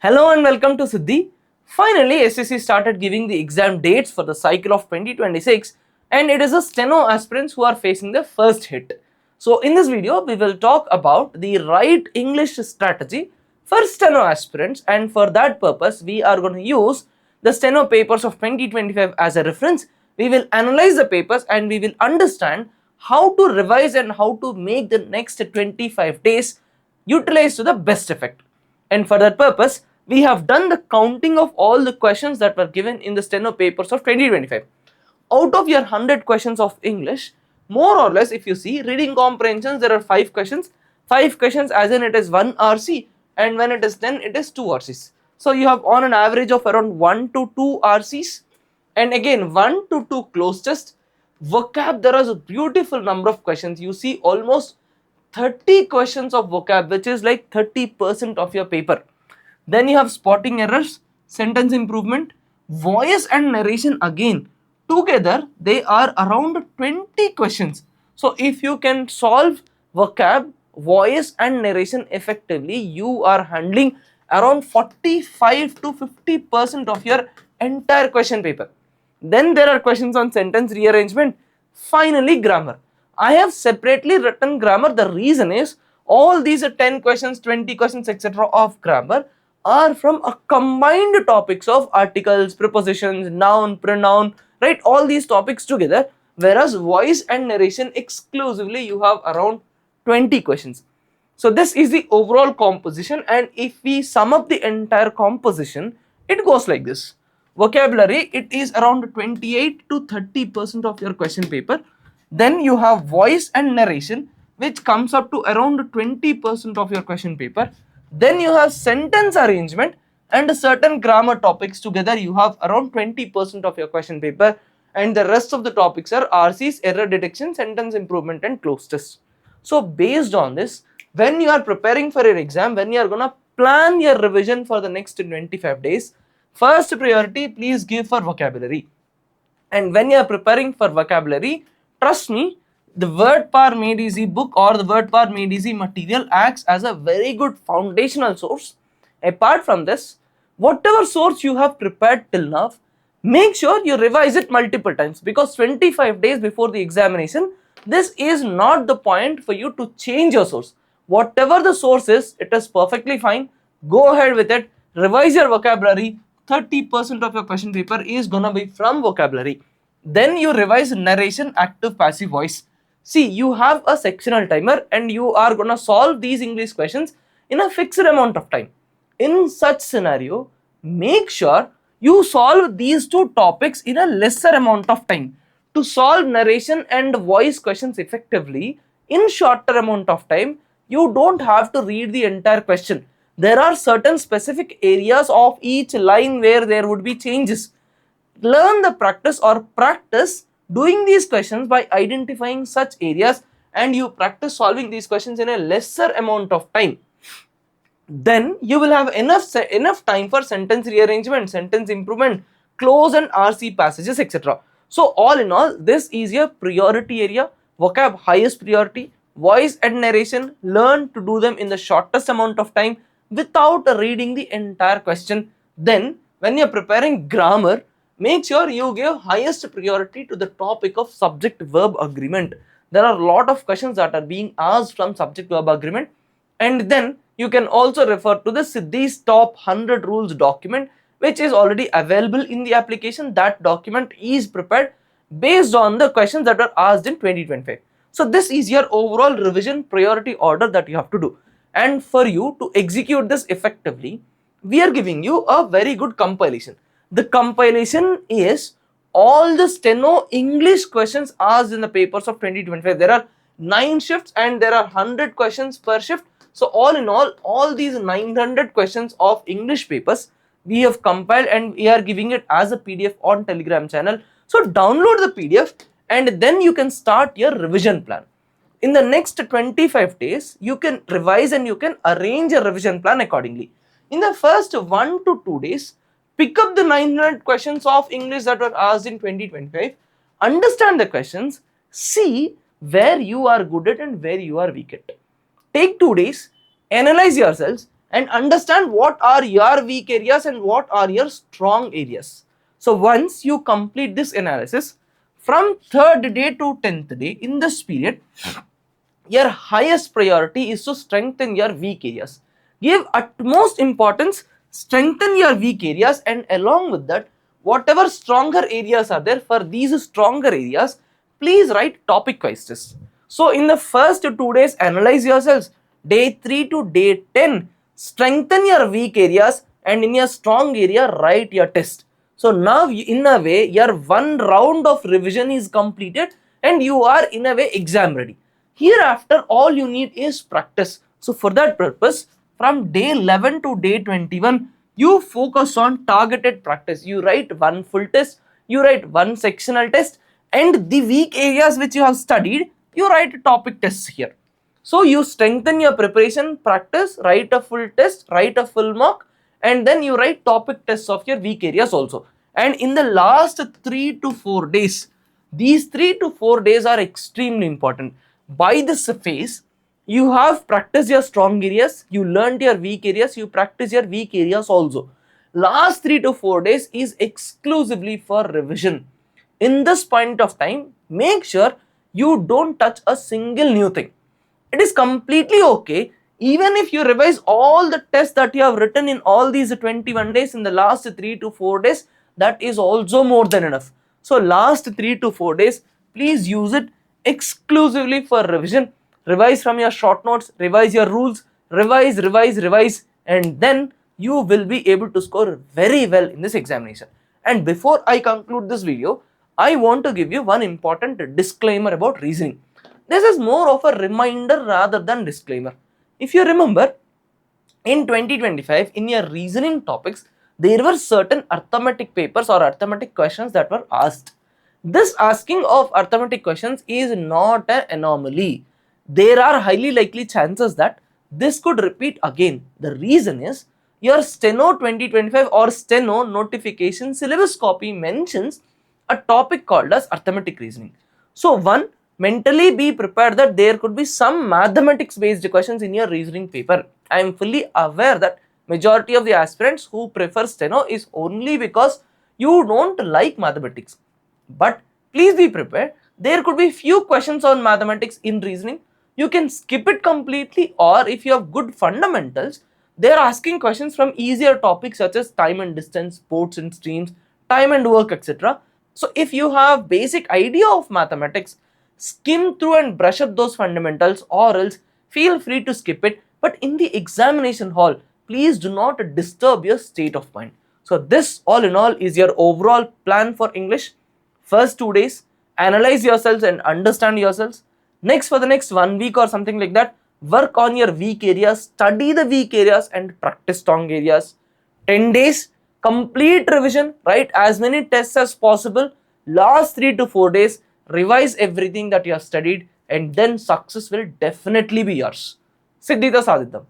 Hello and welcome to Siddhi. Finally, SSC started giving the exam dates for the cycle of 2026 and it is the steno aspirants who are facing the first hit. So in this video, we will talk about the right English strategy for steno aspirants, and for that purpose, we are going to use the steno papers of 2025 as a reference. We will analyze the papers and we will understand how to revise and how to make the next 25 days utilize to the best effect. And for that purpose, we have done the counting of all the questions that were given in the steno papers of 2025. Out of your 100 questions of English, more or less, if you see reading comprehensions, there are 5 questions. 5 questions as in it is 1 RC, and when it is 10, it is 2 RCs. So you have on an average of around 1 to 2 RCs, and again 1 to 2 close test. Vocab, there is a beautiful number of questions. You see almost 30 questions of vocab, which is like 30% of your paper. Then you have spotting errors, sentence improvement, voice and narration. Again, together they are around 20 questions. So if you can solve vocab, voice and narration effectively, you are handling around 45 to 50% of your entire question paper. Then there are questions on sentence rearrangement. Finally, grammar. I have separately written grammar. The reason is all these 10 questions, 20 questions, etc. of grammar are from a combined topics of articles, prepositions, noun, pronoun, right? All these topics together. Whereas voice and narration exclusively, you have around 20 questions. So this is the overall composition, and if we sum up the entire composition, it goes like this. Vocabulary, it is around 28 to 30% of your question paper. Then you have voice and narration, which comes up to around 20% of your question paper. Then you have sentence arrangement and certain grammar topics. Together you have around 20% of your question paper, and the rest of the topics are RCs, error detection, sentence improvement and close test. So based on this, when you are preparing for your exam, when you are going to plan your revision for the next 25 days, first priority please give for vocabulary. And when you are preparing for vocabulary, trust me, the Word Power Made Easy book or the Word Power Made Easy material acts as a very good foundational source. Apart from this, whatever source you have prepared till now, make sure you revise it multiple times, because 25 days before the examination, this is not the point for you to change your source. Whatever the source is, it is perfectly fine. Go ahead with it, revise your vocabulary. 30% of your question paper is gonna be from vocabulary. Then you revise narration, active, passive voice. See, you have a sectional timer and you are gonna solve these English questions in a fixed amount of time. In such scenario, make sure you solve these two topics in a lesser amount of time. To solve narration and voice questions effectively in shorter amount of time, you don't have to read the entire question. There are certain specific areas of each line where there would be changes. Learn the practice or practice doing these questions by identifying such areas, and you practice solving these questions in a lesser amount of time. Then you will have enough time for sentence rearrangement, sentence improvement, close and RC passages, etc. So all in all, this is your priority area. Vocab highest priority, voice and narration, learn to do them in the shortest amount of time without reading the entire question. Then when you are preparing grammar, make sure you give highest priority to the topic of subject verb agreement. There are a lot of questions that are being asked from subject verb agreement. And then you can also refer to the Siddhi's top 100 rules document, which is already available in the application. That document is prepared based on the questions that were asked in 2025. So this is your overall revision priority order that you have to do. And for you to execute this effectively, we are giving you a very good compilation. The compilation is all the steno English questions asked in the papers of 2025. There are 9 shifts and there are 100 questions per shift. So all in all these 900 questions of English papers we have compiled and we are giving it as a PDF on Telegram channel. So download the PDF and then you can start your revision plan. In the next 25 days, you can revise and you can arrange a revision plan accordingly. In the first 1 to 2 days, pick up the 900 questions of English that were asked in 2025, understand the questions, see where you are good at and where you are weak at. Take 2 days, analyze yourselves, and understand what are your weak areas and what are your strong areas. So once you complete this analysis, from 3rd day to 10th day in this period, your highest priority is to strengthen your weak areas. Give utmost importance, strengthen your weak areas, and along with that, whatever stronger areas are there, for these stronger areas, please write topic wise tests. So in the first 2 days, analyze yourselves. Day 3 to day 10, strengthen your weak areas, and in your strong area, write your test. So now in a way, your one round of revision is completed and you are in a way exam ready. Hereafter, all you need is practice. So for that purpose, from day 11 to day 21, you focus on targeted practice. You write one full test, you write one sectional test, and the weak areas which you have studied, you write topic tests here. So you strengthen your preparation, practice, write a full test, write a full mock, and then you write topic tests of your weak areas also. And in the last 3 to 4 days, these 3 to 4 days are extremely important. By this phase, you have practiced your strong areas, you learned your weak areas, you practice your weak areas also. Last 3 to 4 days is exclusively for revision. In this point of time, make sure you don't touch a single new thing. It is completely okay even if you revise all the tests that you have written in all these 21 days in the last 3 to 4 days, that is also more than enough. So last 3 to 4 days, please use it exclusively for revision. Revise from your short notes, revise your rules, revise, and then you will be able to score very well in this examination. And before I conclude this video, I want to give you one important disclaimer about reasoning. This is more of a reminder rather than disclaimer. If you remember, in 2025, in your reasoning topics, there were certain arithmetic papers or arithmetic questions that were asked. This asking of arithmetic questions is not an anomaly. There are highly likely chances that this could repeat again. The reason is your Steno 2025 or Steno notification syllabus copy mentions a topic called as arithmetic reasoning. So one, mentally be prepared that there could be some mathematics based questions in your reasoning paper. I am fully aware that majority of the aspirants who prefer Steno is only because you don't like mathematics. But please be prepared, there could be few questions on mathematics in reasoning. You can skip it completely, or if you have good fundamentals, they are asking questions from easier topics such as time and distance, sports and streams, time and work, etc. So if you have basic idea of mathematics, skim through and brush up those fundamentals, or else feel free to skip it. But in the examination hall, please do not disturb your state of mind. So this all in all is your overall plan for English. First 2 days, analyze yourselves and understand yourselves. Next, for the next 1 week or something like that, work on your weak areas, study the weak areas and practice strong areas. 10 days, complete revision, write as many tests as possible. Last 3 to 4 days, revise everything that you have studied, and then success will definitely be yours. Siddhita Sadhitam.